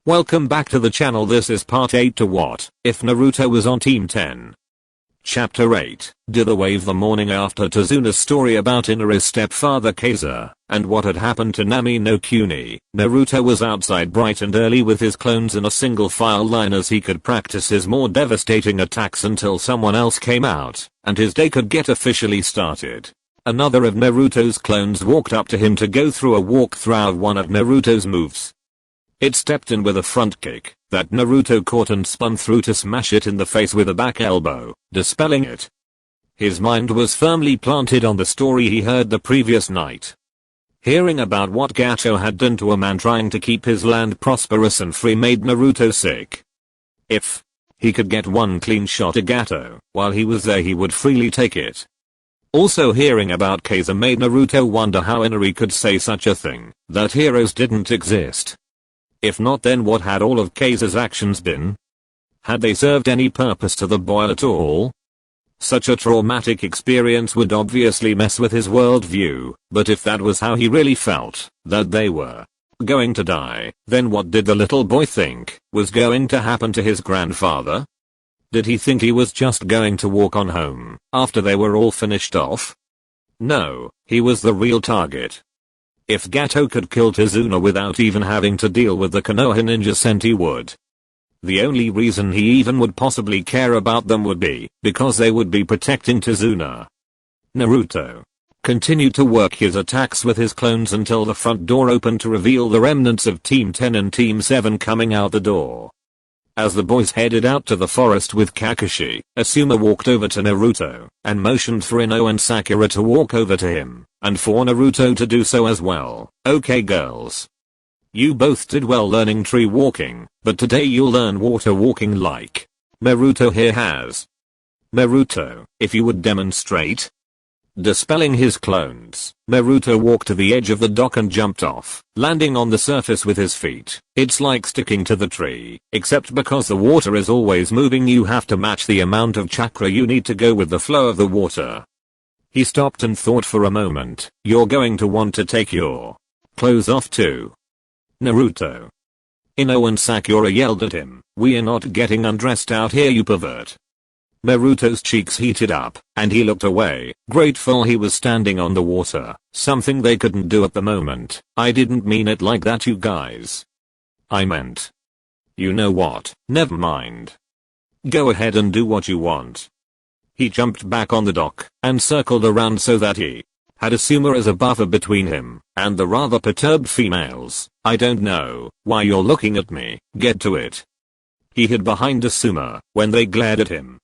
Welcome back to the channel. This is part 8 to What If Naruto Was on Team 10. Chapter 8, Did the Wave. The morning after Tazuna's story about Inari's stepfather Kaiser, and what had happened to Nami no Kuni, Naruto was outside bright and early with his clones in a single file line as he could practice his more devastating attacks until someone else came out, and his day could get officially started. Another of Naruto's clones walked up to him to go through a walkthrough of one of Naruto's moves. It stepped in with a front kick that Naruto caught and spun through to smash it in the face with a back elbow, dispelling it. His mind was firmly planted on the story he heard the previous night. Hearing about what Gato had done to a man trying to keep his land prosperous and free made Naruto sick. If he could get one clean shot at Gato while he was there, he would freely take it. Also, hearing about Kaiser made Naruto wonder how Inari could say such a thing, that heroes didn't exist. If not, then what had all of Kaiser's actions been? Had they served any purpose to the boy at all? Such a traumatic experience would obviously mess with his worldview, but if that was how he really felt, that they were going to die, then what did the little boy think was going to happen to his grandfather? Did he think he was just going to walk on home after they were all finished off? No, he was the real target. If Gato could kill Tazuna without even having to deal with the Konoha ninja sent, he would. The only reason he even would possibly care about them would be because they would be protecting Tazuna. Naruto continued to work his attacks with his clones until the front door opened to reveal the remnants of Team 10 and Team 7 coming out the door. As the boys headed out to the forest with Kakashi, Asuma walked over to Naruto and motioned for Ino and Sakura to walk over to him, and for Naruto to do so as well. Okay girls. You both did well learning tree walking, but today you'll learn water walking like Naruto here has. Naruto, if you would demonstrate. Dispelling his clones, Naruto walked to the edge of the dock and jumped off, landing on the surface with his feet. It's like sticking to the tree, except because the water is always moving, you have to match the amount of chakra you need to go with the flow of the water. He stopped and thought for a moment. You're going to want to take your clothes off too, Naruto. Ino and Sakura yelled at him. We're not getting undressed out here, you pervert. Naruto's cheeks heated up, and he looked away, grateful he was standing on the water, something they couldn't do at the moment. I didn't mean it like that, you guys. I meant. You know what, never mind. Go ahead and do what you want. He jumped back on the dock, and circled around so that he had Asuma as a buffer between him and the rather perturbed females. I don't know why you're looking at me, get to it. He hid behind Asuma when they glared at him.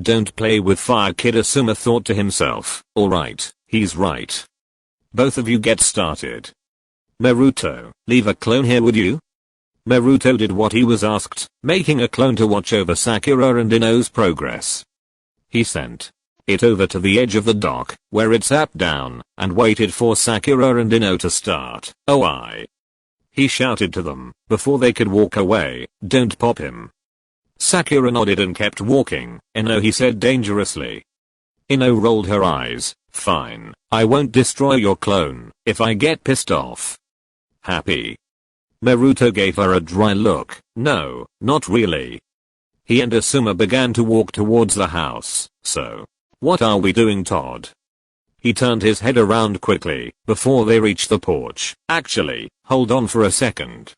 Don't play with fire, kid, Asuma thought to himself. Alright, he's right. Both of you get started. Naruto, leave a clone here, would you? Naruto did what he was asked, making a clone to watch over Sakura and Ino's progress. He sent it over to the edge of the dock, where it sat down, and waited for Sakura and Ino to start. He shouted to them, before they could walk away, don't pop him. Sakura nodded and kept walking. Ino, he said dangerously. Ino rolled her eyes. Fine, I won't destroy your clone if I get pissed off. Happy? Naruto gave her a dry look. No, not really. He and Asuma began to walk towards the house. So, what are we doing, Todd? He turned his head around quickly before they reached the porch. Actually, hold on for a second.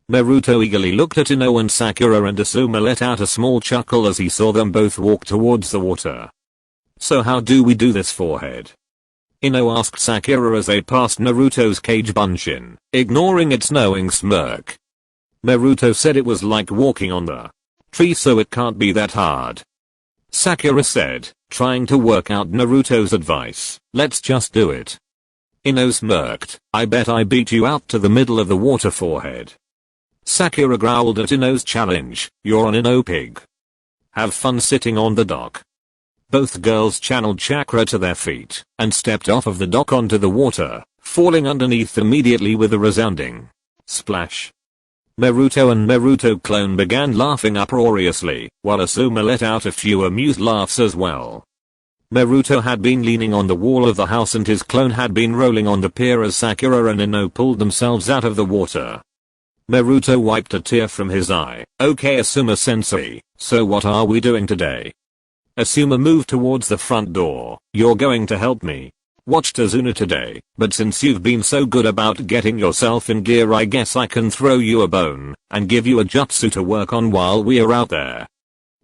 Naruto eagerly looked at Ino and Sakura, and Asuma let out a small chuckle as he saw them both walk towards the water. So how do we do this, forehead? Ino asked Sakura as they passed Naruto's cage bunshin, ignoring its knowing smirk. Naruto said it was like walking on the tree, so it can't be that hard. Sakura said, trying to work out Naruto's advice. Let's just do it. Ino smirked. I bet I beat you out to the middle of the water, forehead. Sakura growled at Ino's challenge. You're an Ino pig. Have fun sitting on the dock. Both girls channeled chakra to their feet and stepped off of the dock onto the water, falling underneath immediately with a resounding splash. Naruto and Naruto clone began laughing uproariously, while Asuma let out a few amused laughs as well. Naruto had been leaning on the wall of the house and his clone had been rolling on the pier as Sakura and Ino pulled themselves out of the water. Naruto wiped a tear from his eye. Okay Asuma-sensei, so what are we doing today? Asuma moved towards the front door. You're going to help me watch Tazuna today, but since you've been so good about getting yourself in gear, I guess I can throw you a bone and give you a jutsu to work on while we're out there.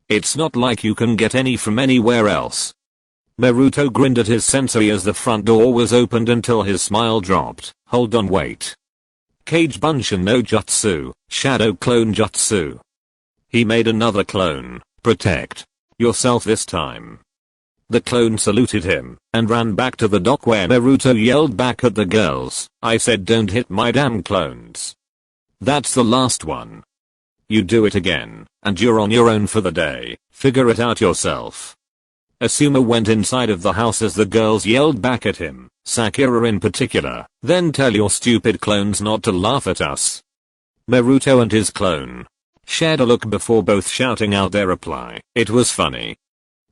It's not like you can get any from anywhere else. Naruto grinned at his sensei as the front door was opened until his smile dropped. Hold on, wait. Kage Bunshin no Jutsu, Shadow Clone Jutsu. He made another clone. Protect yourself this time. The clone saluted him and ran back to the dock where Naruto yelled back at the girls, I said don't hit my damn clones. That's the last one. You do it again, and you're on your own for the day. Figure it out yourself. Asuma went inside of the house as the girls yelled back at him, Sakura in particular, then tell your stupid clones not to laugh at us. Naruto and his clone shared a look before both shouting out their reply. It was funny.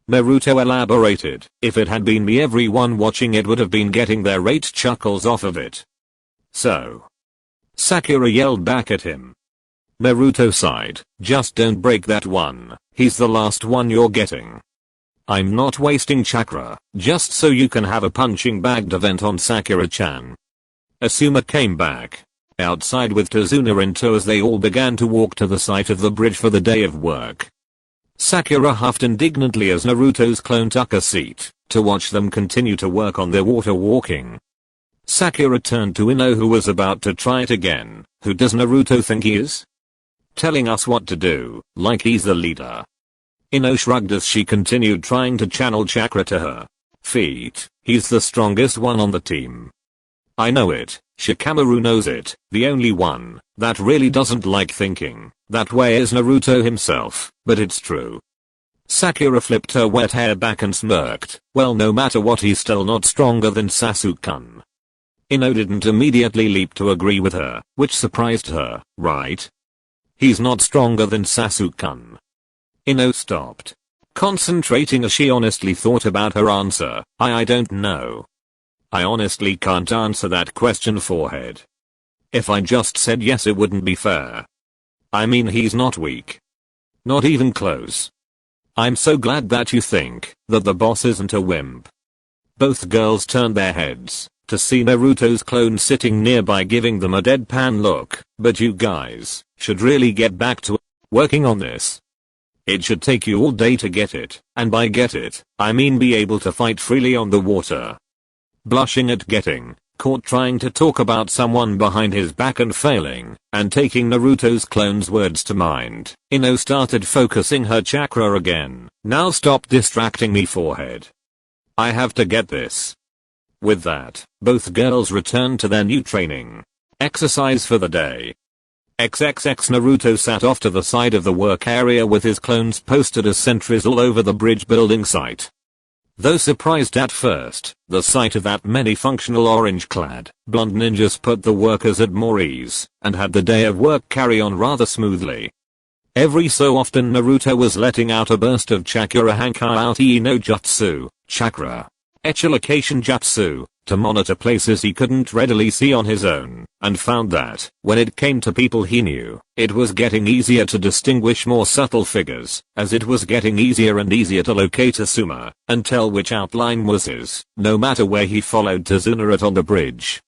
Naruto elaborated, if it had been me, everyone watching it would have been getting their rate chuckles off of it. So? Sakura yelled back at him. Naruto sighed, just don't break that one, he's the last one you're getting. I'm not wasting chakra, just so you can have a punching bagged event on Sakura-chan. Asuma came back outside with Tazuna in tow as they all began to walk to the site of the bridge for the day of work. Sakura huffed indignantly as Naruto's clone took a seat to watch them continue to work on their water walking. Sakura turned to Ino, who was about to try it again. Who does Naruto think he is? Telling us what to do, like he's the leader. Ino shrugged as she continued trying to channel chakra to her feet. He's the strongest one on the team. I know it, Shikamaru knows it, the only one that really doesn't like thinking that way is Naruto himself, but it's true. Sakura flipped her wet hair back and smirked, well, no matter what, he's still not stronger than Sasuke-kun. Ino didn't immediately leap to agree with her, which surprised her, right? He's not stronger than Sasuke-kun. Ino stopped, concentrating as she honestly thought about her answer. I don't know. I honestly can't answer that question, forehead. If I just said yes, it wouldn't be fair. I mean, he's not weak. Not even close. I'm so glad that you think that the boss isn't a wimp. Both girls turned their heads to see Naruto's clone sitting nearby, giving them a deadpan look. But you guys should really get back to working on this. It should take you all day to get it, and by get it, I mean be able to fight freely on the water. Blushing at getting caught trying to talk about someone behind his back and failing, and taking Naruto's clone's words to mind, Ino started focusing her chakra again. Now stop distracting me, forehead. I have to get this. With that, both girls returned to their new training exercise for the day. XXX Naruto sat off to the side of the work area with his clones posted as sentries all over the bridge building site. Though surprised at first, the sight of that many functional orange-clad, blonde ninjas put the workers at more ease, and had the day of work carry on rather smoothly. Every so often Naruto was letting out a burst of chakra Hankouti no Jutsu, chakra echolocation jutsu, to monitor places he couldn't readily see on his own, and found that, when it came to people he knew, it was getting easier to distinguish more subtle figures, as it was getting easier and easier to locate Asuma, and tell which outline was his, no matter where he followed Tazuna at on the bridge.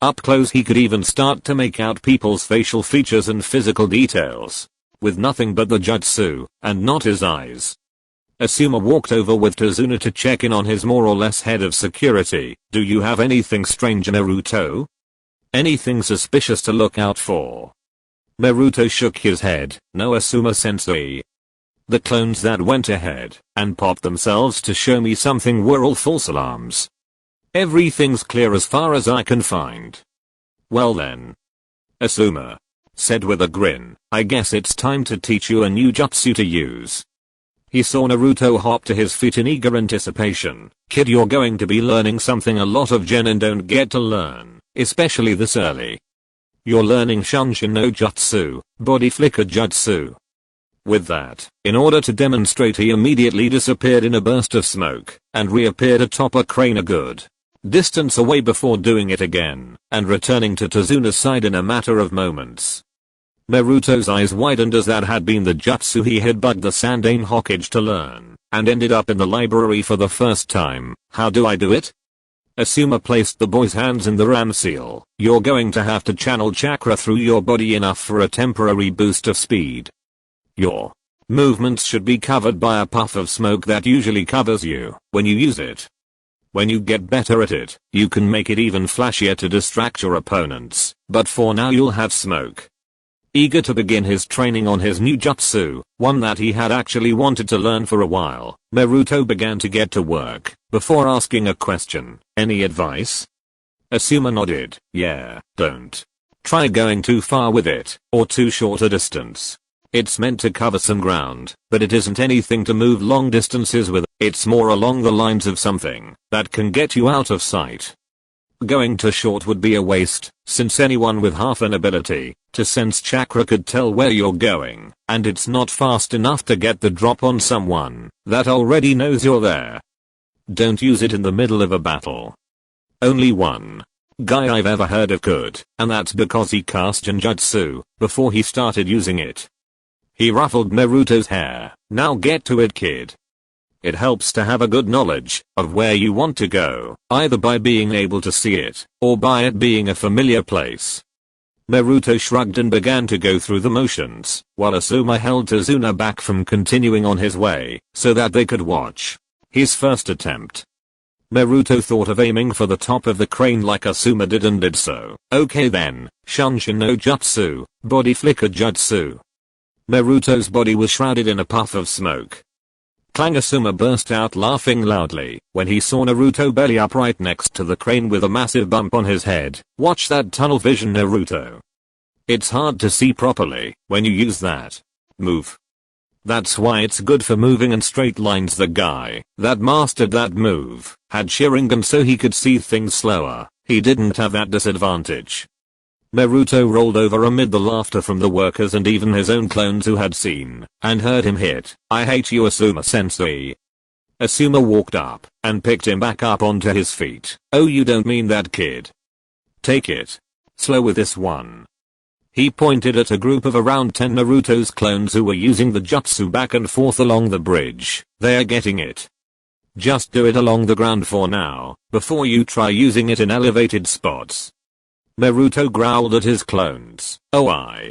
Up close he could even start to make out people's facial features and physical details, with nothing but the jutsu, and not his eyes. Asuma walked over with Tazuna to check in on his more or less head of security. Do you have anything strange, Naruto? Anything suspicious to look out for? Naruto shook his head. No, Asuma-sensei. The clones that went ahead and popped themselves to show me something were all false alarms. Everything's clear as far as I can find. Well then, Asuma said with a grin, I guess it's time to teach you a new jutsu to use. He saw Naruto hop to his feet in eager anticipation. Kid, you're going to be learning something a lot of genin don't get to learn, especially this early. You're learning Shunshin no Jutsu, body flicker jutsu. With that, in order to demonstrate, he immediately disappeared in a burst of smoke, and reappeared atop a crane a good distance away before doing it again, and returning to Tazuna's side in a matter of moments. Naruto's eyes widened as that had been the jutsu he had bugged the Sandaime Hokage to learn, and ended up in the library for the first time. How do I do it? Asuma placed the boy's hands in the ram seal. You're going to have to channel chakra through your body enough for a temporary boost of speed. Your movements should be covered by a puff of smoke that usually covers you when you use it. When you get better at it, you can make it even flashier to distract your opponents, but for now you'll have smoke. Eager to begin his training on his new jutsu, one that he had actually wanted to learn for a while, Naruto began to get to work. Before asking a question, any advice? Asuma nodded. Yeah, don't try going too far with it, or too short a distance. It's meant to cover some ground, but it isn't anything to move long distances with. It's more along the lines of something that can get you out of sight. Going too short would be a waste, since anyone with half an ability to sense chakra could tell where you're going, and it's not fast enough to get the drop on someone that already knows you're there. Don't use it in the middle of a battle. Only one guy I've ever heard of could, and that's because he cast Genjutsu before he started using it. He ruffled Naruto's hair. Now get to it, kid. It helps to have a good knowledge of where you want to go, either by being able to see it, or by it being a familiar place. Naruto shrugged and began to go through the motions, while Asuma held Tazuna back from continuing on his way, so that they could watch his first attempt. Naruto thought of aiming for the top of the crane like Asuma did and did so. Okay then, Shunshin no Jutsu, body flicker jutsu. Naruto's body was shrouded in a puff of smoke. Clang! Asuma burst out laughing loudly when he saw Naruto belly up right next to the crane with a massive bump on his head. Watch that tunnel vision, Naruto. It's hard to see properly when you use that move. That's why it's good for moving in straight lines. The guy that mastered that move had Sharingan so he could see things slower. He didn't have that disadvantage. Naruto rolled over amid the laughter from the workers and even his own clones who had seen and heard him hit. I hate you, Asuma-sensei. Asuma walked up and picked him back up onto his feet. Oh, you don't mean that, kid. Take it slow with this one. He pointed at a group of around 10 Naruto's clones who were using the jutsu back and forth along the bridge. They're getting it. Just do it along the ground for now, before you try using it in elevated spots. Naruto growled at his clones. Oh,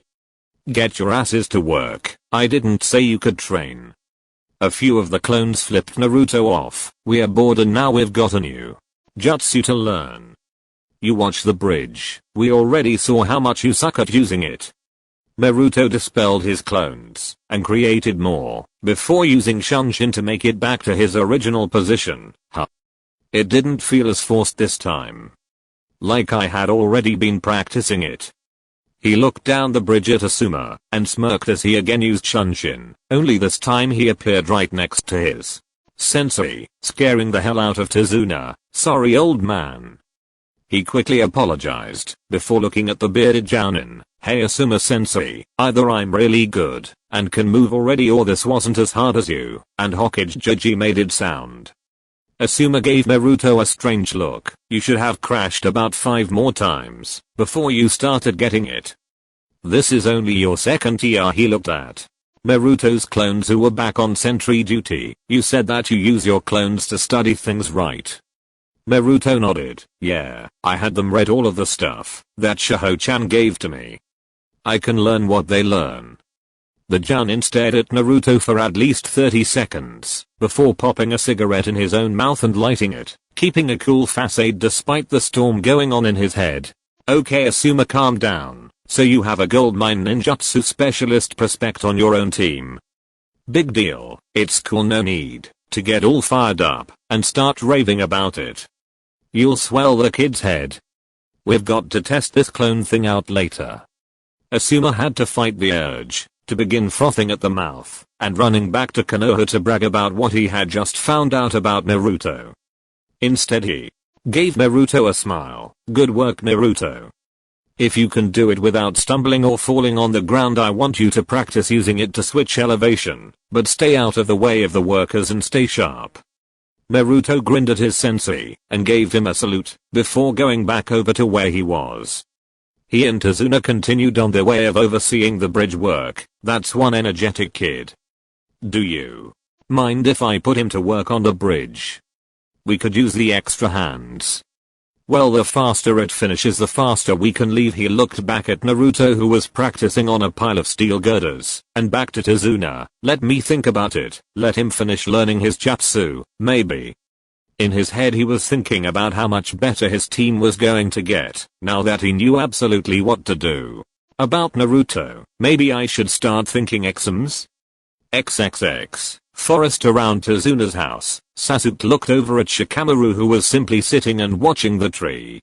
get your asses to work. I didn't say you could train. A few of the clones flipped Naruto off. We're bored and now we've got a new jutsu to learn. You watch the bridge. We already saw how much you suck at using it. Naruto dispelled his clones and created more before using Shunshin to make it back to his original position. It didn't feel as forced this time. Like I had already been practicing it. He looked down the bridge at Asuma and smirked as he again used Shunshin, only this time he appeared right next to his sensei, scaring the hell out of Tazuna. Sorry, old man. He quickly apologized before looking at the bearded Jounin. Hey Asuma-sensei, either I'm really good and can move already or this wasn't as hard as you and Hokage Joji made it sound. Asuma gave Naruto a strange look. You should have crashed about 5 more times before you started getting it. This is only your second TR. He looked at Naruto's clones who were back on sentry duty. You said that you use your clones to study things, right? Naruto nodded. Yeah, I had them read all of the stuff that Shoujo-chan gave to me. I can learn what they learn. The Jounin stared at Naruto for at least 30 seconds before popping a cigarette in his own mouth and lighting it, keeping a cool facade despite the storm going on in his head. Okay Asuma, calm down. So you have a goldmine ninjutsu specialist prospect on your own team. Big deal. It's cool, no need to get all fired up and start raving about it. You'll swell the kid's head. We've got to test this clone thing out later. Asuma had to fight the urge to begin frothing at the mouth and running back to Konoha to brag about what he had just found out about Naruto. Instead he gave Naruto a smile. Good work, Naruto. If you can do it without stumbling or falling on the ground, I want you to practice using it to switch elevation, but stay out of the way of the workers and stay sharp. Naruto grinned at his sensei and gave him a salute before going back over to where he was. He and Tazuna continued on their way of overseeing the bridge work. That's one energetic kid. Do you mind if I put him to work on the bridge? We could use the extra hands. Well, the faster it finishes the faster we can leave. He looked back at Naruto, who was practicing on a pile of steel girders, and back to Tazuna. Let me think about it. Let him finish learning his jutsu, maybe. In his head he was thinking about how much better his team was going to get, now that he knew absolutely what to do. About Naruto, maybe I should start thinking exams? XXX. Forest around Tazuna's house. Sasuke looked over at Shikamaru, who was simply sitting and watching the tree.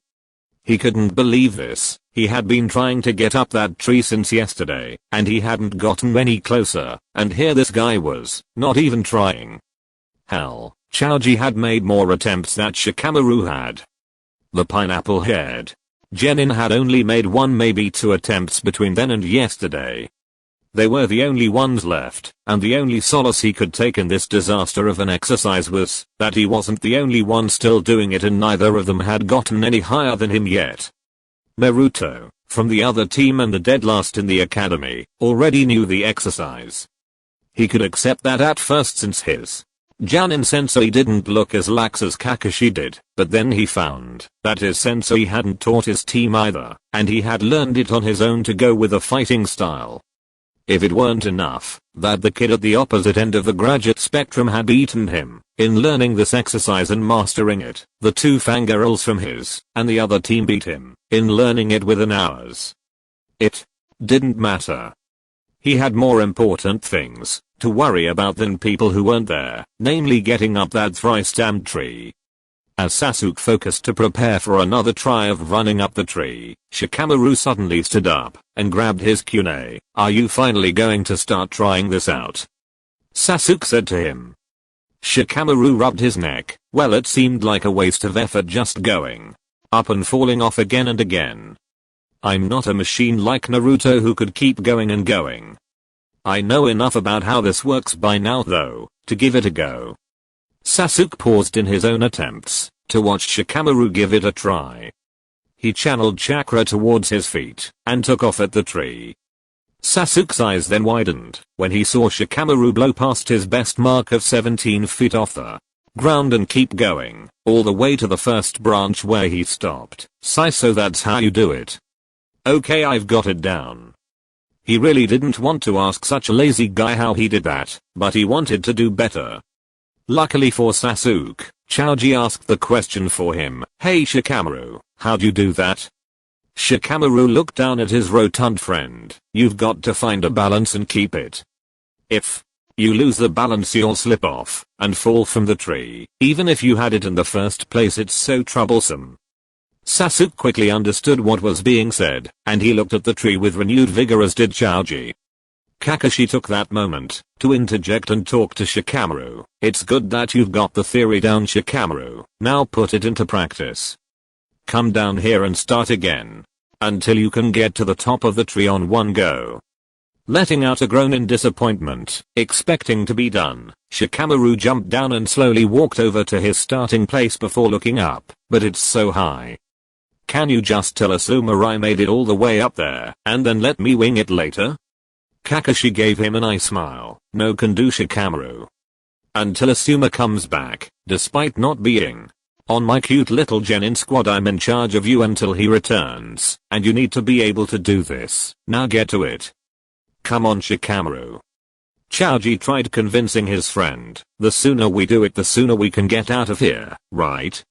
He couldn't believe this. He had been trying to get up that tree since yesterday, and he hadn't gotten any closer, and here this guy was, not even trying. Hell, Choji had made more attempts than Shikamaru had. The pineapple-haired Genin had only made one, maybe two attempts between then and yesterday. They were the only ones left, and the only solace he could take in this disaster of an exercise was that he wasn't the only one still doing it, and neither of them had gotten any higher than him yet. Naruto, from the other team and the dead last in the academy, already knew the exercise. He could accept that at first, since his Janin sensei didn't look as lax as Kakashi did, but then he found that his sensei hadn't taught his team either, and he had learned it on his own to go with a fighting style. If it weren't enough that the kid at the opposite end of the graduate spectrum had beaten him in learning this exercise and mastering it, the two fangirls from his and the other team beat him in learning it within hours. It didn't matter. He had more important things to worry about than people who weren't there, namely getting up that thrice-damned tree. As Sasuke focused to prepare for another try of running up the tree, Shikamaru suddenly stood up and grabbed his kune. Are you finally going to start trying this out? Sasuke said to him. Shikamaru rubbed his neck. Well, it seemed like a waste of effort just going up and falling off again and again. I'm not a machine like Naruto who could keep going and going. I know enough about how this works by now, though, to give it a go. Sasuke paused in his own attempts to watch Shikamaru give it a try. He channeled chakra towards his feet and took off at the tree. Sasuke's eyes then widened when he saw Shikamaru blow past his best mark of 17 feet off the ground and keep going all the way to the first branch where he stopped. So that's how you do it. Okay, I've got it down. He really didn't want to ask such a lazy guy how he did that, but he wanted to do better. Luckily for Sasuke, Choji asked the question for him. Hey Shikamaru, how'd you do that? Shikamaru looked down at his rotund friend. You've got to find a balance and keep it. If you lose the balance, you'll slip off and fall from the tree. Even if you had it in the first place, it's so troublesome. Sasuke quickly understood what was being said, and he looked at the tree with renewed vigor, as did Choji. Kakashi took that moment to interject and talk to Shikamaru. It's good that you've got the theory down, Shikamaru. Now put it into practice. Come down here and start again until you can get to the top of the tree on one go. Letting out a groan in disappointment, expecting to be done, Shikamaru jumped down and slowly walked over to his starting place before looking up. But it's so high. Can you just tell Asuma I made it all the way up there and then let me wing it later? Kakashi gave him an eye smile. No can do, Shikamaru. Until Asuma comes back, despite not being on my cute little Genin squad, I'm in charge of you until he returns, and you need to be able to do this. Now get to it. Come on, Shikamaru. Choji tried convincing his friend. The sooner we do it, the sooner we can get out of here, right?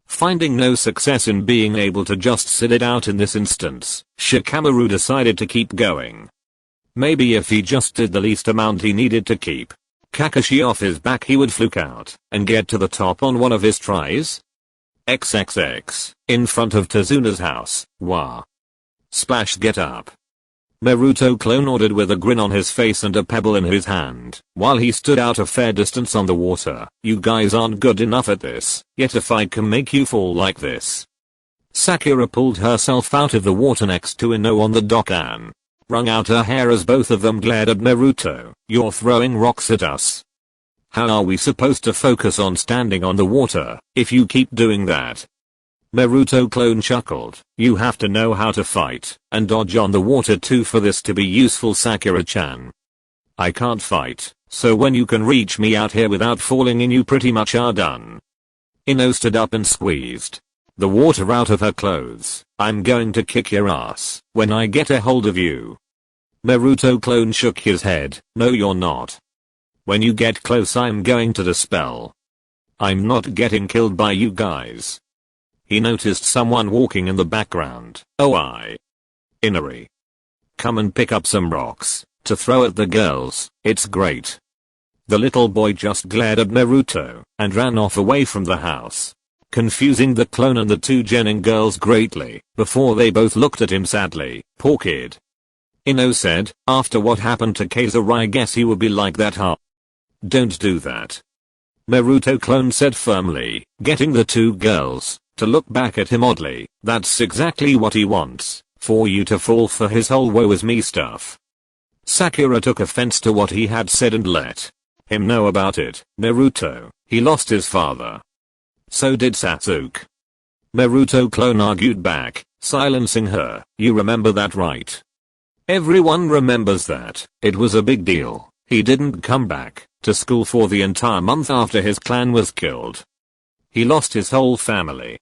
Finding no success in being able to just sit it out in this instance, Shikamaru decided to keep going. Maybe if he just did the least amount he needed to keep Kakashi off his back, he would fluke out and get to the top on one of his tries. XXX. In front of Tazuna's house. Wah. Splash, get up. Naruto clone ordered with a grin on his face and a pebble in his hand, while he stood out a fair distance on the water. You guys aren't good enough at this, yet if I can make you fall like this. Sakura pulled herself out of the water next to Ino on the dock and wrung out her hair as both of them glared at Naruto. You're throwing rocks at us. How are we supposed to focus on standing on the water if you keep doing that? Naruto clone chuckled. You have to know how to fight and dodge on the water too for this to be useful, Sakura-chan. I can't fight, so when you can reach me out here without falling in, you pretty much are done. Ino stood up and squeezed the water out of her clothes. I'm going to kick your ass when I get a hold of you. Naruto clone shook his head. No, you're not. When you get close, I'm going to dispel. I'm not getting killed by you guys. He noticed someone walking in the background. Oh, Inari. Come and pick up some rocks to throw at the girls. It's great. The little boy just glared at Naruto and ran off away from the house, confusing the clone and the two Genin girls greatly before they both looked at him sadly. Poor kid. Ino said, after what happened to Kaiser, I guess he would be like that, huh? Don't do that. Naruto clone said firmly, getting the two girls to look back at him oddly. That's exactly what he wants, for you to fall for his whole woe is me stuff. Sakura took offense to what he had said and let him know about it. Naruto, he lost his father. So did Sasuke. Naruto clone argued back, silencing her. You remember that, right? Everyone remembers that. It was a big deal. He didn't come back to school for the entire month after his clan was killed. He lost his whole family.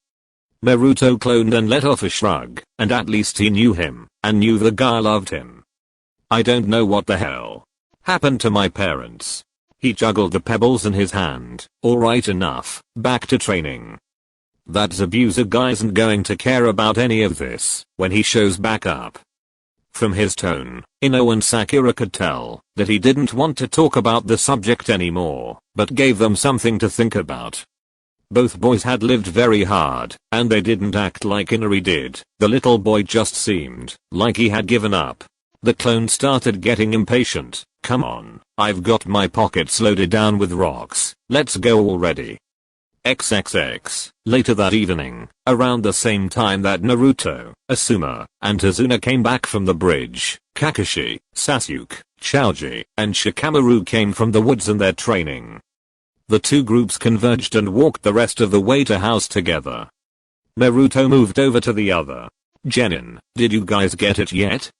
Naruto clone then let off a shrug, and at least he knew him and knew the guy loved him. I don't know what the hell happened to my parents. He juggled the pebbles in his hand. Alright, enough. Back to training. That Zabuza guy isn't going to care about any of this when he shows back up. From his tone, Ino and Sakura could tell that he didn't want to talk about the subject anymore, but gave them something to think about. Both boys had lived very hard, and they didn't act like Inari did. The little boy just seemed like he had given up. The clone started getting impatient. Come on, I've got my pockets loaded down with rocks. Let's go already. XXX. Later that evening, around the same time that Naruto, Asuma, and Tazuna came back from the bridge, Kakashi, Sasuke, Choji, and Shikamaru came from the woods in their training. The two groups converged and walked the rest of the way to house together. Naruto moved over to the other Genin. Did you guys get it yet?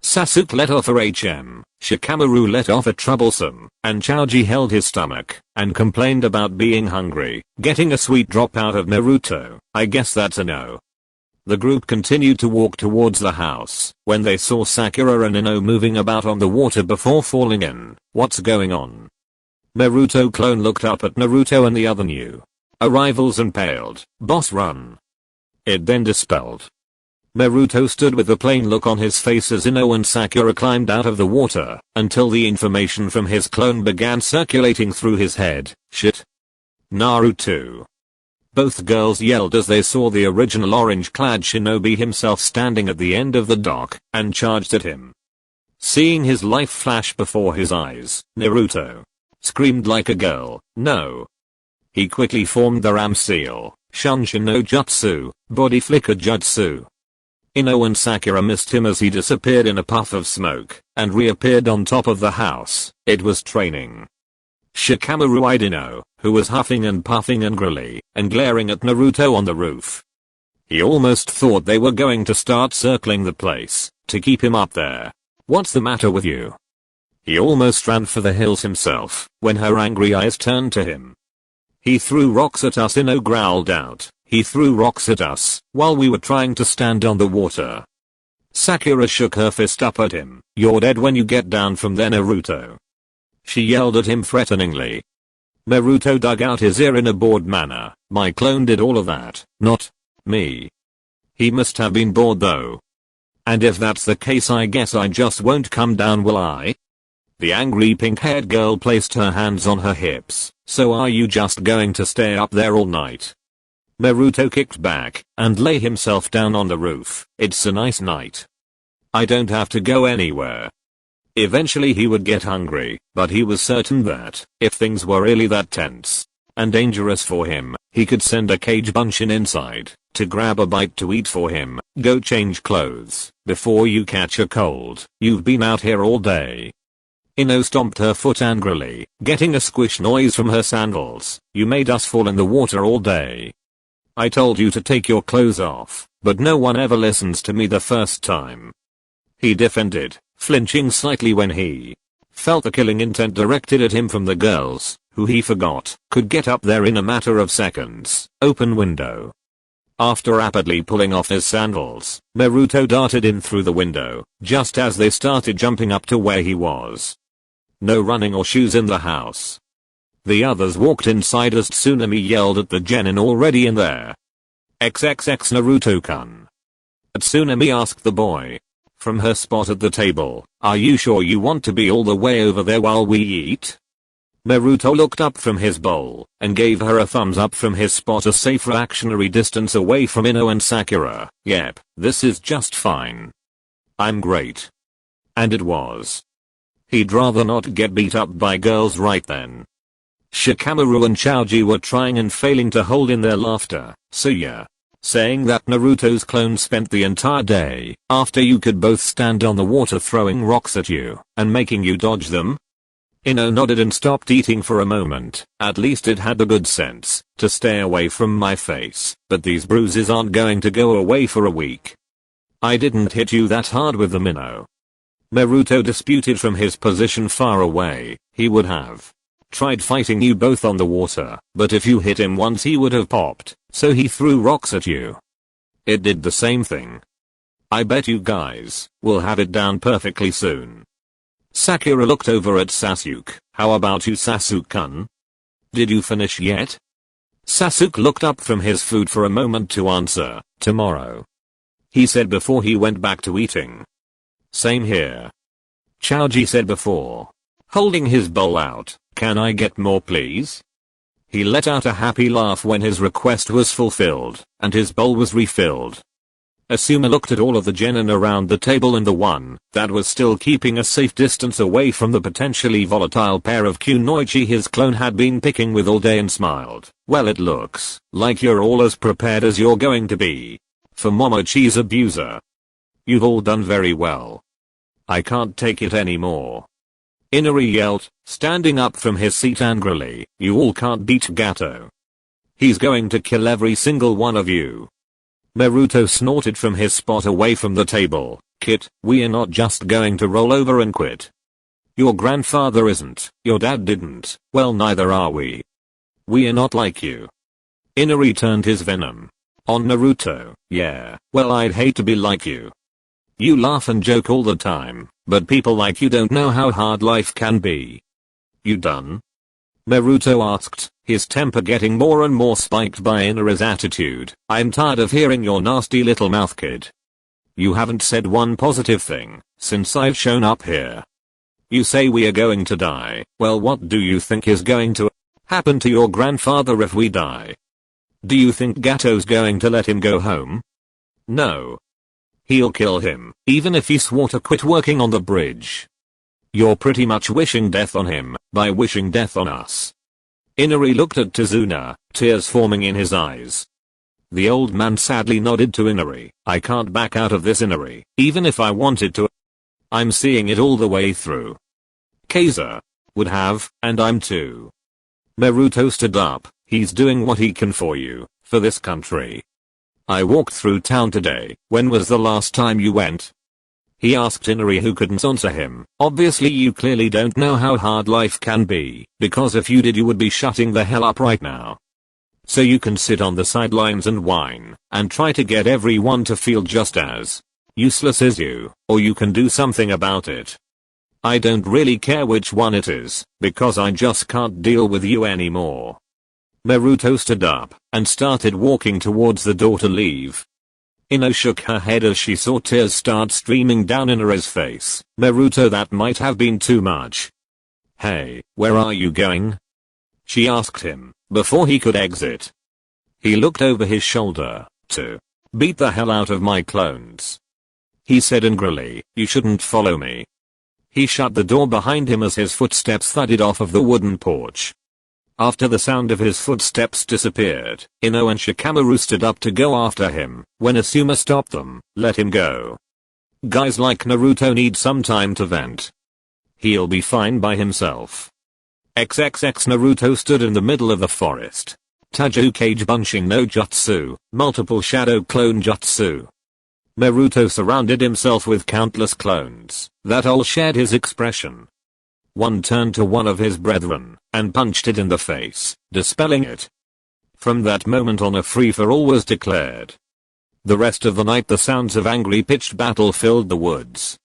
Sasuke let off a HM, Shikamaru let off a troublesome, and Choji held his stomach and complained about being hungry, getting a sweet drop out of Naruto. I guess that's a no. The group continued to walk towards the house when they saw Sakura and Ino moving about on the water before falling in. What's going on? Naruto clone looked up at Naruto and the other new arrivals and paled. Boss, run. It then dispelled. Naruto stood with a plain look on his face as Ino and Sakura climbed out of the water until the information from his clone began circulating through his head. Shit. Naruto. Both girls yelled as they saw the original orange-clad shinobi himself standing at the end of the dock and charged at him. Seeing his life flash before his eyes, Naruto screamed like a girl. No. He quickly formed the ram seal, Shunshin no Jutsu, body flicker jutsu. Ino and Sakura missed him as he disappeared in a puff of smoke and reappeared on top of the house. It was training. Shikamaru eyed Ino, who was huffing and puffing angrily and glaring at Naruto on the roof. He almost thought they were going to start circling the place to keep him up there. What's the matter with you? He almost ran for the hills himself when her angry eyes turned to him. He threw rocks at us, Ino growled out. He threw rocks at us while we were trying to stand on the water. Sakura shook her fist up at him. You're dead when you get down from there, Naruto. She yelled at him threateningly. Naruto dug out his ear in a bored manner. My clone did all of that, not me. He must have been bored though. And if that's the case, I guess I just won't come down, will I? The angry pink-haired girl placed her hands on her hips. So are you just going to stay up there all night? Naruto kicked back and lay himself down on the roof. It's a nice night. I don't have to go anywhere. Eventually he would get hungry, but he was certain that if things were really that tense and dangerous for him, he could send a cage bunshin inside to grab a bite to eat for him. Go change clothes before you catch a cold. You've been out here all day. Ino stomped her foot angrily, getting a squish noise from her sandals. You made us fall in the water all day. I told you to take your clothes off, but no one ever listens to me the first time. He defended, flinching slightly when he felt the killing intent directed at him from the girls, who he forgot could get up there in a matter of seconds. Open window. After rapidly pulling off his sandals, Naruto darted in through the window, just as they started jumping up to where he was. No running or shoes in the house. The others walked inside as Tsunami yelled at the genin already in there. XXX Naruto-kun. Tsunami asked the boy. From her spot at the table, are you sure you want to be all the way over there while we eat? Naruto looked up from his bowl and gave her a thumbs up from his spot a safe reactionary distance away from Ino and Sakura. Yep, this is just fine. I'm great. And it was. He'd rather not get beat up by girls right then. Shikamaru and Choji were trying and failing to hold in their laughter, so yeah. Saying that Naruto's clone spent the entire day after you could both stand on the water throwing rocks at you and making you dodge them? Ino nodded and stopped eating for a moment. At least it had the good sense to stay away from my face, but these bruises aren't going to go away for a week. I didn't hit you that hard with the minnow. Naruto disputed from his position far away. He would have tried fighting you both on the water, but if you hit him once he would have popped, so he threw rocks at you. It did the same thing. I bet you guys will have it down perfectly soon. Sakura looked over at Sasuke. How about you, Sasuke-kun? Did you finish yet? Sasuke looked up from his food for a moment to answer. Tomorrow, he said before he went back to eating. Same here. Choji said before holding his bowl out. Can I get more please? He let out a happy laugh when his request was fulfilled and his bowl was refilled. Asuma looked at all of the genin around the table and the one that was still keeping a safe distance away from the potentially volatile pair of kunoichi his clone had been picking with all day and smiled. Well, it looks like you're all as prepared as you're going to be for Momochi's abuser. You've all done very well. I can't take it anymore. Inari yelled, standing up from his seat angrily. You all can't beat Gato. He's going to kill every single one of you. Naruto snorted from his spot away from the table. Kit, we are not just going to roll over and quit. Your grandfather isn't, your dad didn't, well neither are we. We are not like you. Inari turned his venom on Naruto. Yeah, well I'd hate to be like you. You laugh and joke all the time, but people like you don't know how hard life can be. You done? Naruto asked, his temper getting more and more spiked by Inari's attitude. I'm tired of hearing your nasty little mouth, kid. You haven't said one positive thing since I've shown up here. You say we are going to die. Well, what do you think is going to happen to your grandfather if we die? Do you think Gato's going to let him go home? No. He'll kill him, even if he swore to quit working on the bridge. You're pretty much wishing death on him by wishing death on us. Inari looked at Tazuna, tears forming in his eyes. The old man sadly nodded to Inari. I can't back out of this, Inari, even if I wanted to. I'm seeing it all the way through. Kaiser would have, and I'm too. Naruto stood up. He's doing what he can for you, for this country. I walked through town today. When was the last time you went? He asked Inari, who couldn't answer him. Obviously you clearly don't know how hard life can be, because if you did you would be shutting the hell up right now. So you can sit on the sidelines and whine, and try to get everyone to feel just as useless as you, or you can do something about it. I don't really care which one it is, because I just can't deal with you anymore. Naruto stood up and started walking towards the door to leave. Ino shook her head as she saw tears start streaming down Inari's face. Naruto, that might have been too much. Hey, where are you going? She asked him before he could exit. He looked over his shoulder. To beat the hell out of my clones. He said angrily, you shouldn't follow me. He shut the door behind him as his footsteps thudded off of the wooden porch. After the sound of his footsteps disappeared, Ino and Shikamaru stood up to go after him, when Asuma stopped them. Let him go. Guys like Naruto need some time to vent. He'll be fine by himself. XXX Naruto stood in the middle of the forest. Tajukage bunching no jutsu, multiple shadow clone jutsu. Naruto surrounded himself with countless clones that all shared his expression. One turned to one of his brethren and punched it in the face, dispelling it. From that moment on, a free-for-all was declared. The rest of the night the sounds of angry pitched battle filled the woods.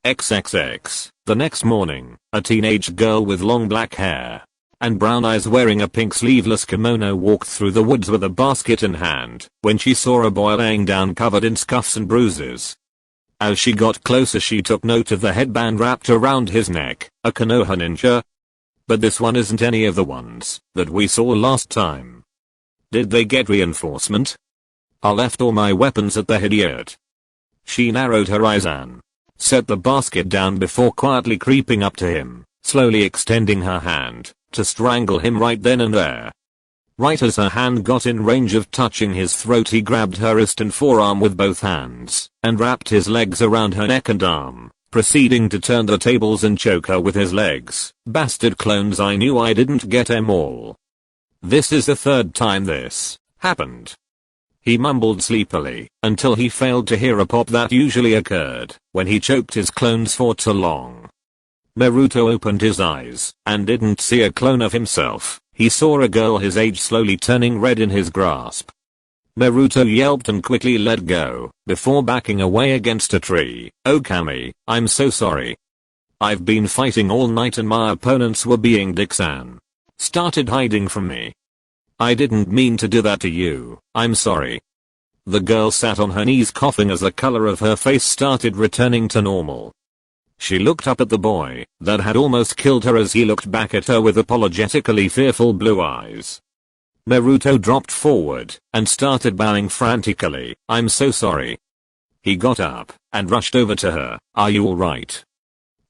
XXX. The next morning, a teenage girl with long black hair and brown eyes wearing a pink sleeveless kimono walked through the woods with a basket in hand when she saw a boy laying down covered in scuffs and bruises. As she got closer she took note of the headband wrapped around his neck, a Konoha ninja. But this one isn't any of the ones that we saw last time. Did they get reinforcement? I left all my weapons at the head yet. She narrowed her eyes and set the basket down before quietly creeping up to him, slowly extending her hand to strangle him right then and there. Right as her hand got in range of touching his throat, he grabbed her wrist and forearm with both hands and wrapped his legs around her neck and arm, proceeding to turn the tables and choke her with his legs. Bastard clones, I knew I didn't get them all. This is the third time this happened. He mumbled sleepily until he failed to hear a pop that usually occurred when he choked his clones for too long. Naruto opened his eyes and didn't see a clone of himself. He saw a girl his age slowly turning red in his grasp. Naruto yelped and quickly let go before backing away against a tree. Okami, I'm so sorry. I've been fighting all night and my opponents were being dicks and started hiding from me. I didn't mean to do that to you, I'm sorry. The girl sat on her knees coughing as the color of her face started returning to normal. She looked up at the boy that had almost killed her as he looked back at her with apologetically fearful blue eyes. Naruto dropped forward and started bowing frantically. I'm so sorry. He got up and rushed over to her. Are you alright?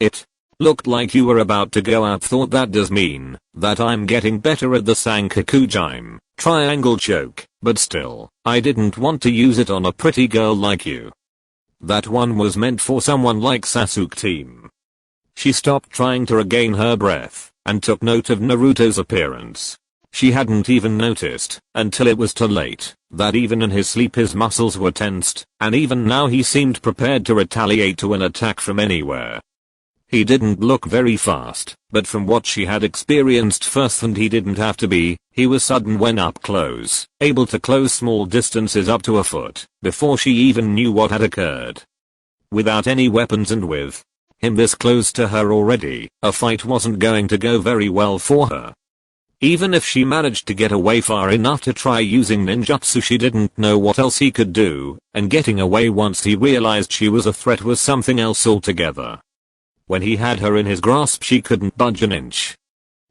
It looked like you were about to go out. Thought that does mean that I'm getting better at the Sankakujime triangle choke, but still, I didn't want to use it on a pretty girl like you. That one was meant for someone like Sasuke team. She stopped trying to regain her breath and took note of Naruto's appearance. She hadn't even noticed until it was too late that even in his sleep his muscles were tensed, and even now he seemed prepared to retaliate to an attack from anywhere. He didn't look very fast, but from what she had experienced firsthand he didn't have to be. He was sudden when up close, able to close small distances up to a foot before she even knew what had occurred. Without any weapons and with him this close to her already, a fight wasn't going to go very well for her. Even if she managed to get away far enough to try using ninjutsu, she didn't know what else he could do, and getting away once he realized she was a threat was something else altogether. When he had her in his grasp she couldn't budge an inch.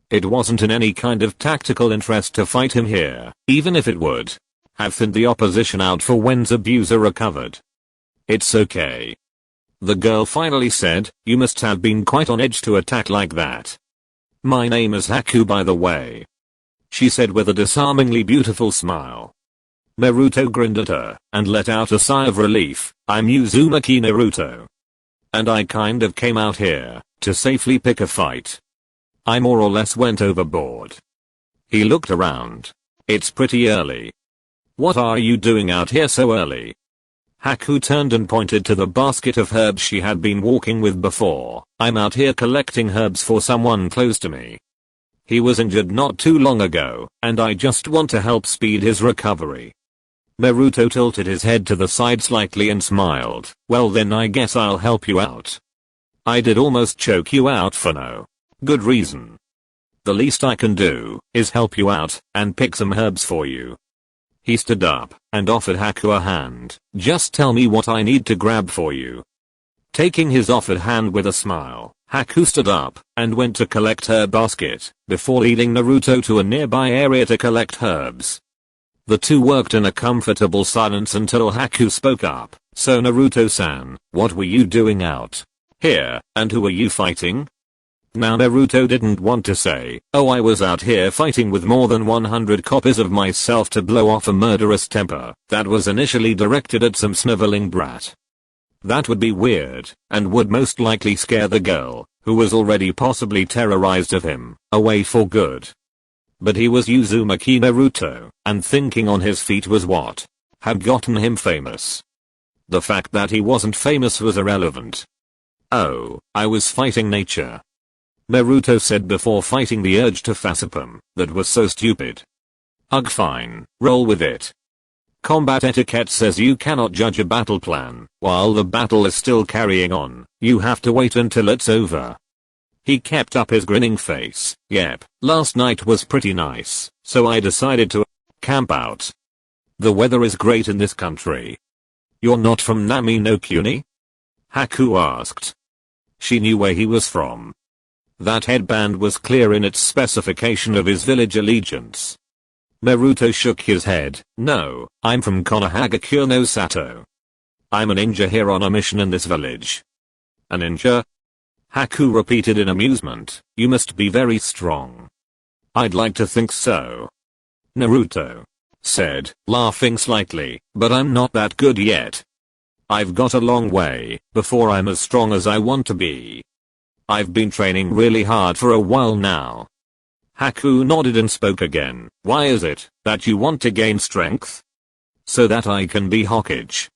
It wasn't in any kind of tactical interest to fight him here, even if it would have thinned the opposition out for when's abuser recovered. It's okay. The girl finally said, you must have been quite on edge to attack like that. My name is Haku, by the way, she said with a disarmingly beautiful smile. Naruto grinned at her and let out a sigh of relief. I'm Uzumaki Naruto. And I kind of came out here to safely pick a fight. I more or less went overboard. He looked around. It's pretty early. What are you doing out here so early? Haku turned and pointed to the basket of herbs she had been walking with before. I'm out here collecting herbs for someone close to me. He was injured not too long ago, and I just want to help speed his recovery. Naruto tilted his head to the side slightly and smiled. Well then I guess I'll help you out. I did almost choke you out for no good reason. The least I can do is help you out and pick some herbs for you. He stood up and offered Haku a hand. Just tell me what I need to grab for you. Taking his offered hand with a smile, Haku stood up and went to collect her basket before leading Naruto to a nearby area to collect herbs. The two worked in a comfortable silence until Haku spoke up. So Naruto-san, what were you doing out here, and who were you fighting? Now Naruto didn't want to say, oh I was out here fighting with more than 100 copies of myself to blow off a murderous temper that was initially directed at some sniveling brat. That would be weird, and would most likely scare the girl, who was already possibly terrorized of him, away for good. But he was Uzumaki Naruto, and thinking on his feet was what had gotten him famous. The fact that he wasn't famous was irrelevant. Oh, I was fighting nature. Naruto said before fighting the urge to facepalm. That was so stupid. Ugh, fine, roll with it. Combat etiquette says you cannot judge a battle plan while the battle is still carrying on. You have to wait until it's over. He kept up his grinning face. Yep, last night was pretty nice, so I decided to camp out. The weather is great in this country. You're not from Nami no Kuni? Haku asked. She knew where he was from. That headband was clear in its specification of his village allegiance. Naruto shook his head. No, I'm from Konohagakure no Sato. I'm a ninja here on a mission in this village. A ninja? Haku repeated in amusement. You must be very strong. I'd like to think so. Naruto said, laughing slightly, but I'm not that good yet. I've got a long way before I'm as strong as I want to be. I've been training really hard for a while now. Haku nodded and spoke again. Why is it that you want to gain strength? So that I can be Hokage.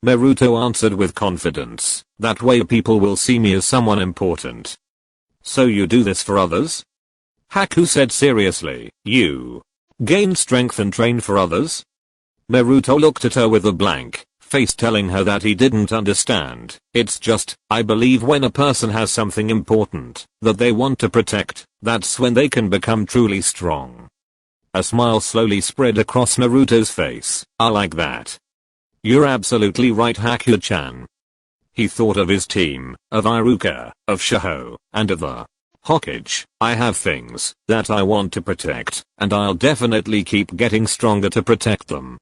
Naruto answered with confidence. That way people will see me as someone important. So you do this for others? Haku said seriously. You gain strength and train for others? Naruto looked at her with a blank face, telling her that he didn't understand. It's just, I believe when a person has something important that they want to protect, that's when they can become truly strong. A smile slowly spread across Naruto's face. I like that. You're absolutely right, Haku-chan. He thought of his team, of Iruka, of Shoujo, and of the Hokage. I have things that I want to protect, and I'll definitely keep getting stronger to protect them.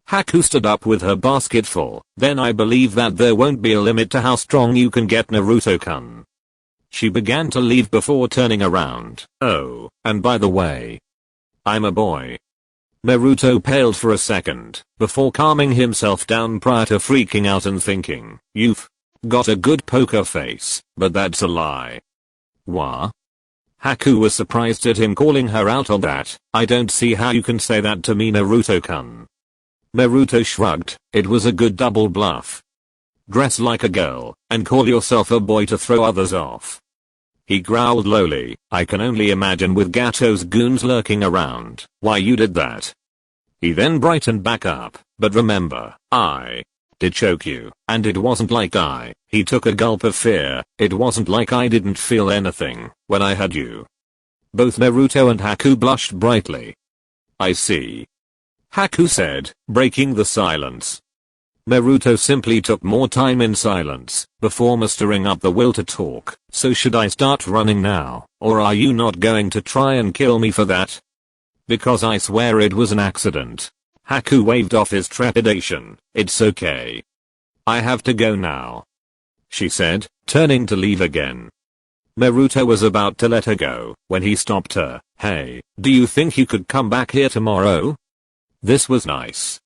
Haku stood up with her basket full. Then I believe that there won't be a limit to how strong you can get, Naruto-kun. She began to leave before turning around. Oh, and by the way, I'm a boy. Naruto paled for a second, before calming himself down prior to freaking out and thinking, you've got a good poker face, but that's a lie. What? Haku was surprised at him calling her out on that. I don't see how you can say that to me, Naruto-kun. Naruto shrugged. It was a good double bluff. Dress like a girl, and call yourself a boy to throw others off. He growled lowly. I can only imagine with Gato's goons lurking around, why you did that. He then brightened back up. But remember, I did choke you, and it wasn't like he took a gulp of fear. It wasn't like I didn't feel anything when I had you. Both Naruto and Haku blushed brightly. I see. Haku said, breaking the silence. Naruto simply took more time in silence before mustering up the will to talk. So should I start running now, or are you not going to try and kill me for that? Because I swear it was an accident. Haku waved off his trepidation. It's okay. I have to go now, she said, turning to leave again. Naruto was about to let her go when he stopped her. Hey, do you think you could come back here tomorrow? This was nice.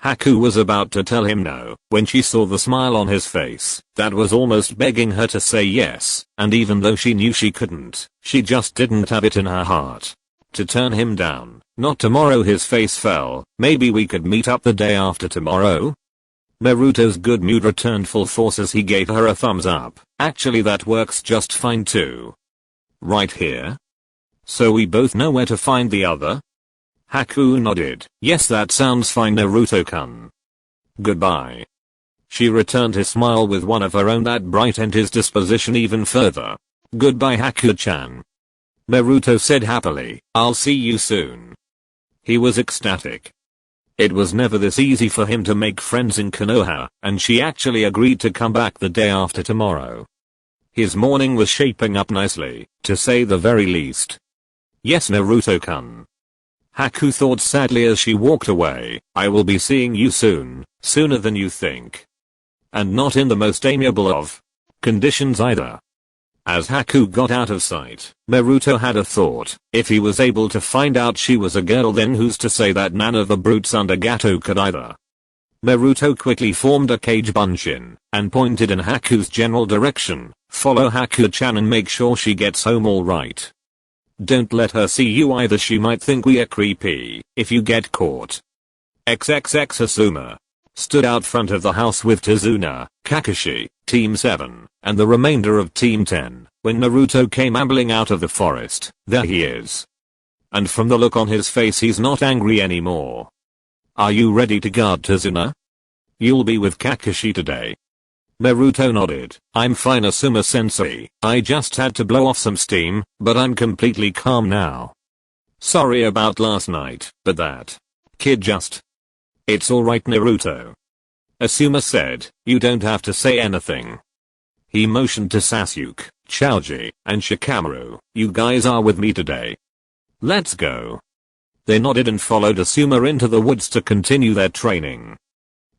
Haku was about to tell him no when she saw the smile on his face that was almost begging her to say yes, and even though she knew she couldn't, she just didn't have it in her heart to turn him down. Not tomorrow, his face fell. Maybe we could meet up the day after tomorrow? Naruto's good mood returned full force as he gave her a thumbs up. Actually, that works just fine too. Right here? So we both know where to find the other? Haku nodded. Yes, that sounds fine, Naruto-kun. Goodbye. She returned his smile with one of her own that brightened his disposition even further. Goodbye, Haku-chan. Naruto said happily. I'll see you soon. He was ecstatic. It was never this easy for him to make friends in Konoha, and she actually agreed to come back the day after tomorrow. His morning was shaping up nicely, to say the very least. Yes, Naruto-kun. Haku thought sadly as she walked away. I will be seeing you soon, sooner than you think. And not in the most amiable of conditions either. As Haku got out of sight, Naruto had a thought. If he was able to find out she was a girl, then who's to say that none of the brutes under Gato could either? Naruto quickly formed a kage bunshin and pointed in Haku's general direction. Follow Haku-chan and make sure she gets home all right. Don't let her see you either, she might think we are creepy if you get caught. XXX Asuma stood out front of the house with Tazuna, Kakashi, Team 7, and the remainder of Team 10 when Naruto came ambling out of the forest. There he is. And from the look on his face, he's not angry anymore. Are you ready to guard Tazuna? You'll be with Kakashi today. Naruto nodded. I'm fine, Asuma sensei. I just had to blow off some steam, but I'm completely calm now. Sorry about last night, but that kid just... It's alright, Naruto. Asuma said, you don't have to say anything. He motioned to Sasuke, Choji, and Shikamaru. You guys are with me today. Let's go. They nodded and followed Asuma into the woods to continue their training.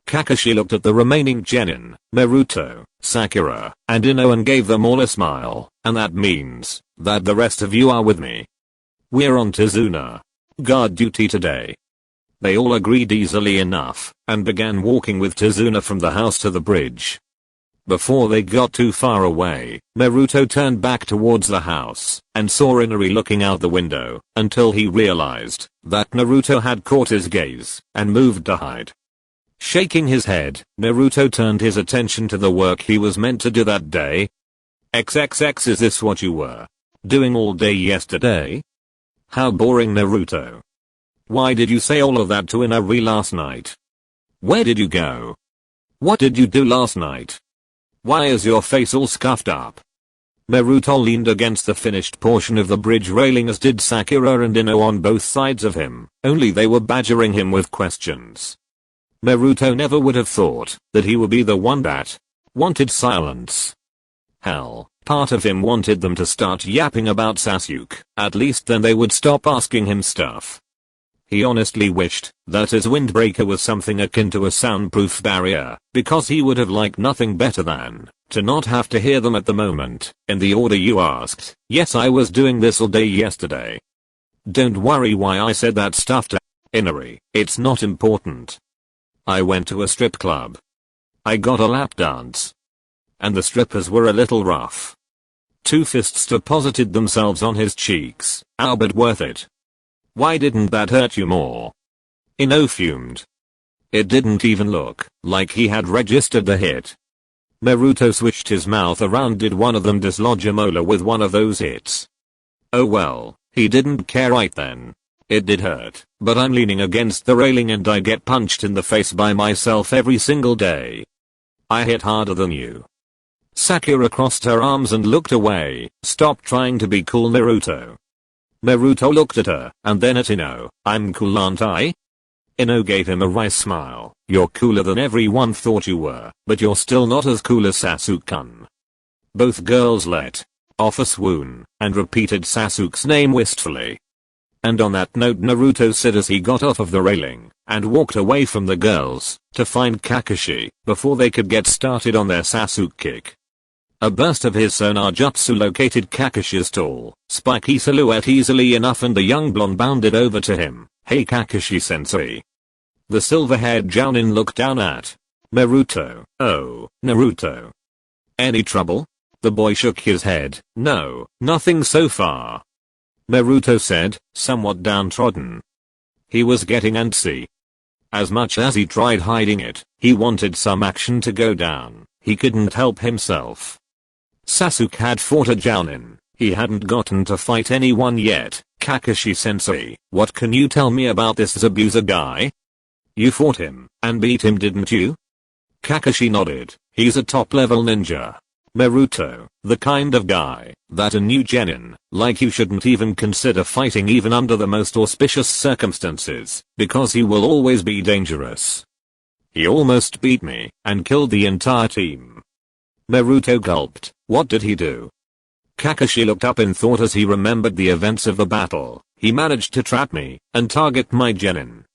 Kakashi looked at the remaining genin, Naruto, Sakura, and Ino, and gave them all a smile, and that means that the rest of you are with me. We're on Tazuna guard duty today. They all agreed easily enough, and began walking with Tazuna from the house to the bridge. Before they got too far away, Naruto turned back towards the house, and saw Inari looking out the window, until he realized that Naruto had caught his gaze, and moved to hide. Shaking his head, Naruto turned his attention to the work he was meant to do that day. XXX, is this what you were doing all day yesterday? How boring, Naruto. Why did you say all of that to Inari last night? Where did you go? What did you do last night? Why is your face all scuffed up? Naruto leaned against the finished portion of the bridge railing, as did Sakura and Ino on both sides of him, only they were badgering him with questions. Naruto never would have thought that he would be the one that wanted silence. Hell, part of him wanted them to start yapping about Sasuke, at least then they would stop asking him stuff. He honestly wished that his windbreaker was something akin to a soundproof barrier, because he would have liked nothing better than to not have to hear them at the moment, in the order you asked. Yes, I was doing this all day yesterday. Don't worry why I said that stuff to Inari, it's not important. I went to a strip club. I got a lap dance. And the strippers were a little rough. Two fists deposited themselves on his cheeks. Ow, but worth it. Why didn't that hurt you more? Ino fumed. It didn't even look like he had registered the hit. Naruto switched his mouth around. Did one of them dislodge a molar with one of those hits? Oh well, he didn't care right then. It did hurt, but I'm leaning against the railing and I get punched in the face by myself every single day. I hit harder than you. Sakura crossed her arms and looked away. Stop trying to be cool, Naruto. Naruto looked at her, and then at Ino. I'm cool, aren't I? Ino gave him a wry smile. You're cooler than everyone thought you were, but you're still not as cool as Sasuke-kun. Both girls let off a swoon, and repeated Sasuke's name wistfully. And on that note, Naruto said as he got off of the railing, and walked away from the girls, to find Kakashi, before they could get started on their Sasuke kick. A burst of his sonar jutsu located Kakashi's tall, spiky silhouette easily enough, and the young blonde bounded over to him. Hey Kakashi-sensei. The silver-haired Jounin looked down at Naruto. Oh, Naruto. Any trouble? The boy shook his head. No, nothing so far. Naruto said, somewhat downtrodden. He was getting antsy. As much as he tried hiding it, he wanted some action to go down. He couldn't help himself. Sasuke had fought a Jounin. He hadn't gotten to fight anyone yet. Kakashi-sensei, what can you tell me about this Zabuza guy? You fought him, and beat him, didn't you? Kakashi nodded. He's a top-level ninja. Naruto, the kind of guy that a new genin like you shouldn't even consider fighting, even under the most auspicious circumstances, because he will always be dangerous. He almost beat me, and killed the entire team. Naruto gulped. What did he do? Kakashi looked up in thought as he remembered the events of the battle. He managed to trap me, and target my genin.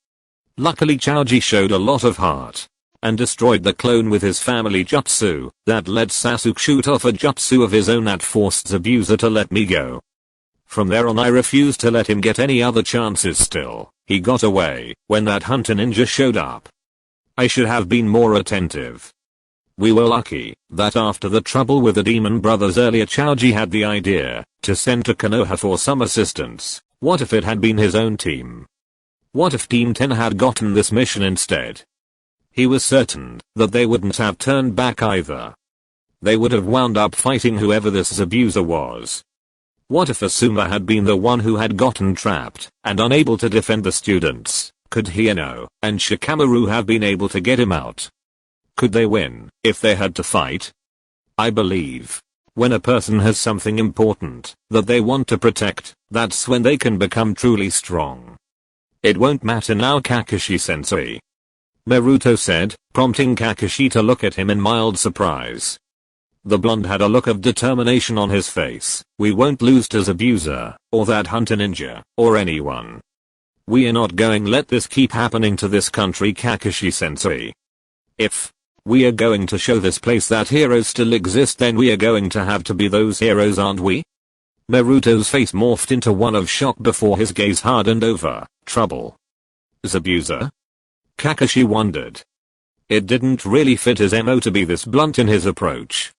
Luckily Choji showed a lot of heart, and destroyed the clone with his family jutsu, that let Sasuke shoot off a jutsu of his own that forced Zabuza to let me go. From there on I refused to let him get any other chances. Still, he got away when that hunter ninja showed up. I should have been more attentive. We were lucky that after the trouble with the demon brothers earlier, Chaoji had the idea to send to Konoha for some assistance. What if it had been his own team? What if Team 10 had gotten this mission instead? He was certain that they wouldn't have turned back either. They would have wound up fighting whoever this abuser was. What if Asuma had been the one who had gotten trapped and unable to defend the students? Could Hino and Shikamaru have been able to get him out? Could they win if they had to fight? I believe when a person has something important that they want to protect, that's when they can become truly strong. It won't matter now, Kakashi-sensei, Naruto said, prompting Kakashi to look at him in mild surprise. The blonde had a look of determination on his face. We won't lose to Zabuza, or that hunter ninja, or anyone. We are not going to let this keep happening to this country, Kakashi-sensei. If we are going to show this place that heroes still exist, then we are going to have to be those heroes, aren't we? Naruto's face morphed into one of shock before his gaze hardened over trouble. Zabuza? Kakashi wondered. It didn't really fit his MO to be this blunt in his approach.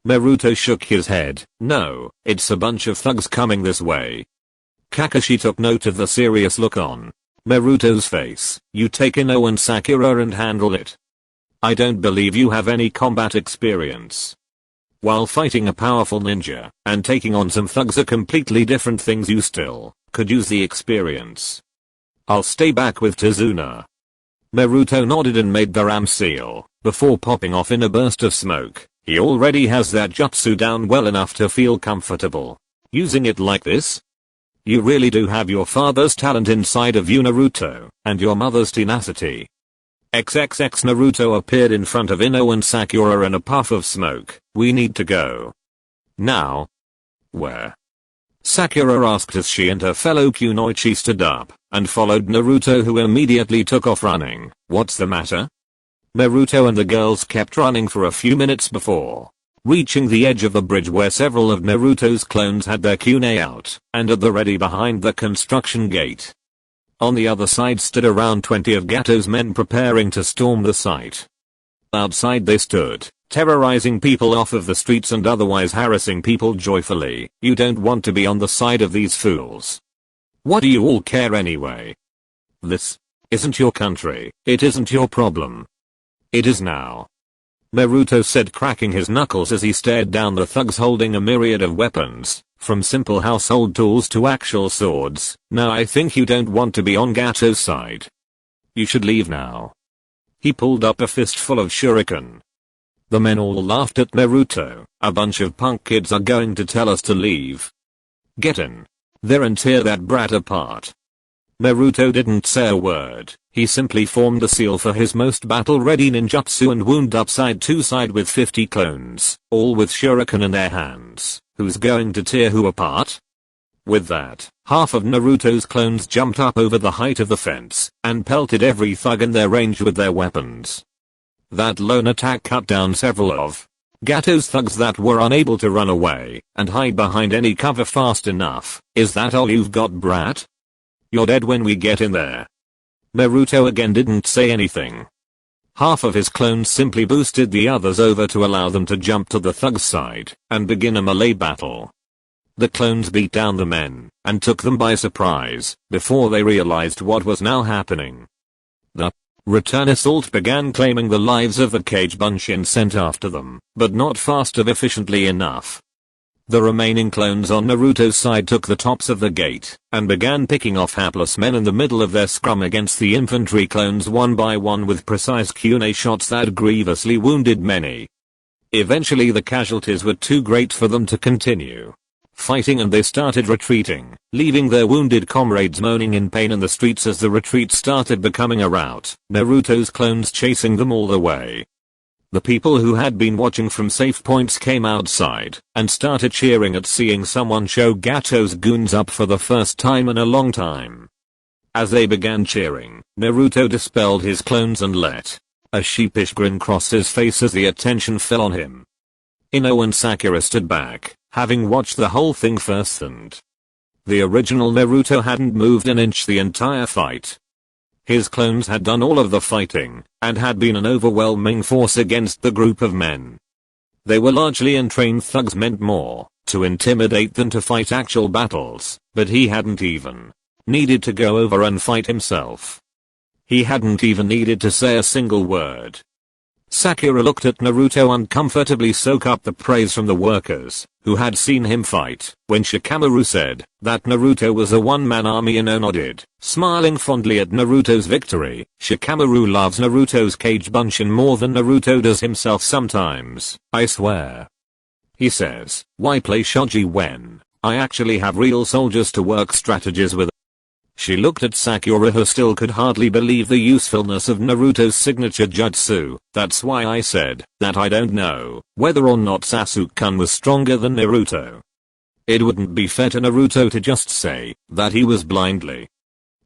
Naruto shook his head. No, it's a bunch of thugs coming this way. Kakashi took note of the serious look on Naruto's face. You take Ino and Sakura and handle it. I don't believe you have any combat experience. While fighting a powerful ninja and taking on some thugs are completely different things. You still could use the experience. I'll stay back with Tazuna. Naruto nodded and made the ram seal before popping off in a burst of smoke. He already has that jutsu down well enough to feel comfortable using it like this. You really do have your father's talent inside of you, Naruto, and your mother's tenacity. XXX Naruto appeared in front of Ino and Sakura in a puff of smoke. We need to go. Now. Where? Sakura asked as she and her fellow kunoichi stood up and followed Naruto, who immediately took off running. What's the matter? Naruto and the girls kept running for a few minutes before reaching the edge of the bridge where several of Naruto's clones had their kunai out and at the ready behind the construction gate. On the other side stood around 20 of Gato's men preparing to storm the site. Outside they stood, terrorizing people off of the streets and otherwise harassing people joyfully. You don't want to be on the side of these fools. What do you all care anyway? This isn't your country. It isn't your problem. It is now. Naruto said, cracking his knuckles as he stared down the thugs holding a myriad of weapons, from simple household tools to actual swords. Now I think you don't want to be on Gato's side. You should leave now. He pulled up a fistful of shuriken. The men all laughed at Naruto. A bunch of punk kids are going to tell us to leave. Get in there and tear that brat apart. Naruto didn't say a word. He simply formed the seal for his most battle-ready ninjutsu and wound up side to side with 50 clones, all with shuriken in their hands. Who's going to tear who apart? With that, half of Naruto's clones jumped up over the height of the fence and pelted every thug in their range with their weapons. That lone attack cut down several of Gato's thugs that were unable to run away and hide behind any cover fast enough. Is that all you've got, brat? You're dead when we get in there. Naruto again didn't say anything. Half of his clones simply boosted the others over to allow them to jump to the thug's side and begin a melee battle. The clones beat down the men and took them by surprise before they realized what was now happening. The return assault began, claiming the lives of the cage bunshin sent after them, but not fast or efficiently enough. The remaining clones on Naruto's side took the tops of the gate and began picking off hapless men in the middle of their scrum against the infantry clones one by one with precise kunai shots that grievously wounded many. Eventually the casualties were too great for them to continue fighting and they started retreating, leaving their wounded comrades moaning in pain in the streets as the retreat started becoming a rout, Naruto's clones chasing them all the way. The people who had been watching from safe points came outside and started cheering at seeing someone show Gato's goons up for the first time in a long time. As they began cheering, Naruto dispelled his clones and let a sheepish grin cross his face as the attention fell on him. Ino and Sakura stood back, having watched the whole thing firsthand. The original Naruto hadn't moved an inch the entire fight. His clones had done all of the fighting, and had been an overwhelming force against the group of men. They were largely untrained thugs meant more to intimidate than to fight actual battles, but he hadn't even needed to go over and fight himself. He hadn't even needed to say a single word. Sakura looked at Naruto uncomfortably soak up the praise from the workers, who had seen him fight, when Shikamaru said that Naruto was a one-man army. Ino nodded, smiling fondly at Naruto's victory. Shikamaru loves Naruto's Kage Bunshin more than Naruto does himself sometimes, I swear. He says, why play shogi when I actually have real soldiers to work strategies with? She looked at Sakura, who still could hardly believe the usefulness of Naruto's signature jutsu. That's why I said that I don't know whether or not Sasuke-kun was stronger than Naruto. It wouldn't be fair to Naruto to just say that he was blindly.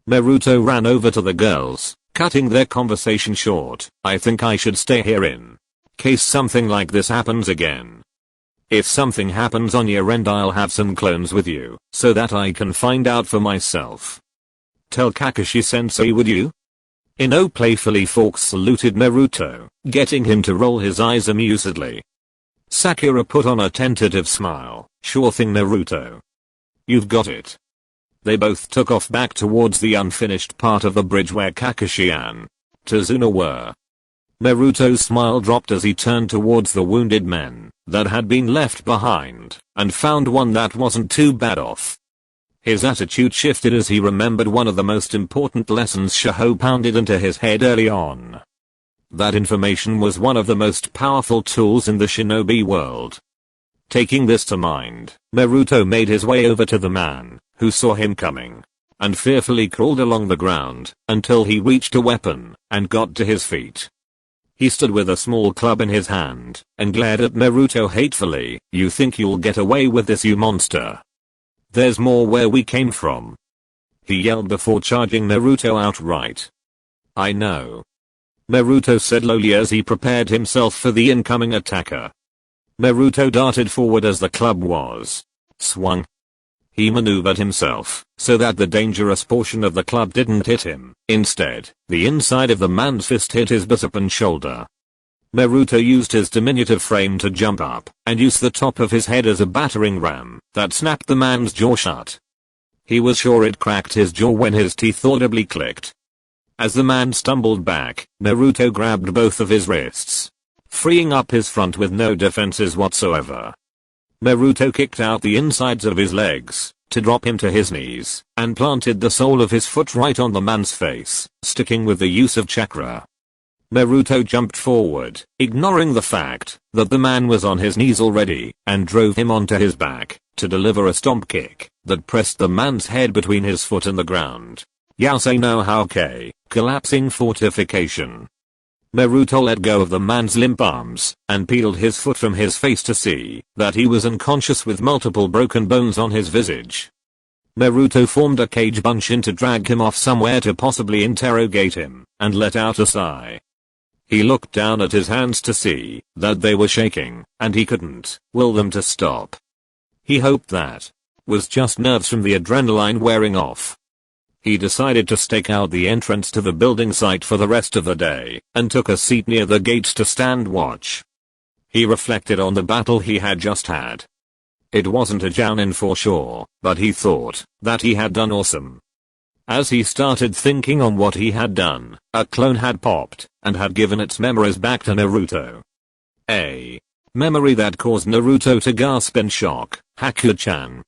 Naruto ran over to the girls, cutting their conversation short. I think I should stay here in case something like this happens again. If something happens on your end, I'll have some clones with you so that I can find out for myself. Tell Kakashi-sensei, would you? Ino playfully fork saluted Naruto, getting him to roll his eyes amusedly. Sakura put on a tentative smile. Sure thing, Naruto. You've got it. They both took off back towards the unfinished part of the bridge where Kakashi and Tazuna were. Naruto's smile dropped as he turned towards the wounded men that had been left behind and found one that wasn't too bad off. His attitude shifted as he remembered one of the most important lessons Shaho pounded into his head early on. That information was one of the most powerful tools in the shinobi world. Taking this to mind, Naruto made his way over to the man who saw him coming and fearfully crawled along the ground until he reached a weapon and got to his feet. He stood with a small club in his hand and glared at Naruto hatefully. You think you'll get away with this, you monster? There's more where we came from, he yelled before charging Naruto outright. I know, Naruto said lowly as he prepared himself for the incoming attacker. Naruto darted forward as the club was swung. He maneuvered himself so that the dangerous portion of the club didn't hit him. Instead, the inside of the man's fist hit his bicep and shoulder. Naruto used his diminutive frame to jump up and use the top of his head as a battering ram that snapped the man's jaw shut. He was sure it cracked his jaw when his teeth audibly clicked. As the man stumbled back, Naruto grabbed both of his wrists, freeing up his front with no defenses whatsoever. Naruto kicked out the insides of his legs to drop him to his knees and planted the sole of his foot right on the man's face, sticking with the use of chakra. Naruto jumped forward, ignoring the fact that the man was on his knees already, and drove him onto his back to deliver a stomp kick that pressed the man's head between his foot and the ground. Yaosei no Hauke, collapsing fortification. Naruto let go of the man's limp arms and peeled his foot from his face to see that he was unconscious with multiple broken bones on his visage. Naruto formed a Kage Bunshin to drag him off somewhere to possibly interrogate him, and let out a sigh. He looked down at his hands to see that they were shaking, and he couldn't will them to stop. He hoped that was just nerves from the adrenaline wearing off. He decided to stake out the entrance to the building site for the rest of the day, and took a seat near the gates to stand watch. He reflected on the battle he had just had. It wasn't a Jounin for sure, but he thought that he had done awesome. As he started thinking on what he had done, a clone had popped and had given its memories back to Naruto. A memory that caused Naruto to gasp in shock. Haku-chan,